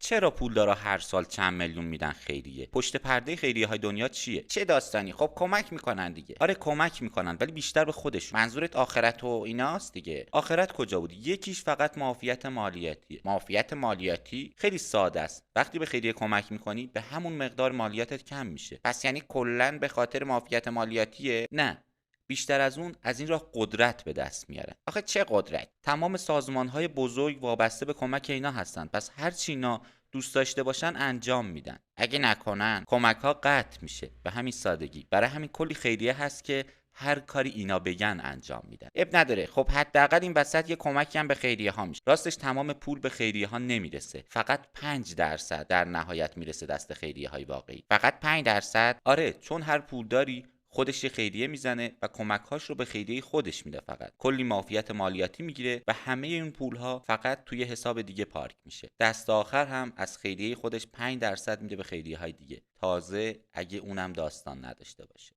چرا پولدارا هر سال چند میلیون میدن خیریه؟ پشت پرده خیریه های دنیا چیه؟ چه داستانی؟ خب کمک میکنن دیگه. آره کمک میکنن ولی بیشتر به خودشون. منظورت آخرت و ایناست دیگه. آخرت کجا بود؟ یکیش فقط معافیت مالیاتیه. معافیت مالیاتی خیلی ساده است. وقتی به خیریه کمک میکنی به همون مقدار مالیاتت کم میشه. پس یعنی کلا به خاطر معافیت مالیاتیه؟ نه، بیشتر از اون از این راه قدرت به دست میارن. آخه چه قدرت؟ تمام سازمان‌های بزرگ وابسته به کمک اینا هستن. پس هر چی اینا دوست داشته باشن انجام میدن. اگه نکنن کمک ها قطع میشه. به همین سادگی. برای همین کلی خیریه هست که هر کاری اینا بگن انجام میدن. اب نداره. خب حداقل این وسط یه کمکی هم به خیریه ها میشه. راستش تمام پول به خیریه ها نمیرسه. فقط 5% در نهایت میرسه دست خیریه های واقعی. فقط 5%؟ آره، چون هر پولداری خودش یه خیریه میزنه و کمک‌هاش رو به خیریه خودش میده. فقط کلی معافیت مالیاتی میگیره و همه این پول‌ها فقط توی حساب دیگه پارک میشه. دست آخر هم از خیریه خودش 5% میده به خیریه‌های دیگه. تازه اگه اونم داستان نداشته باشه.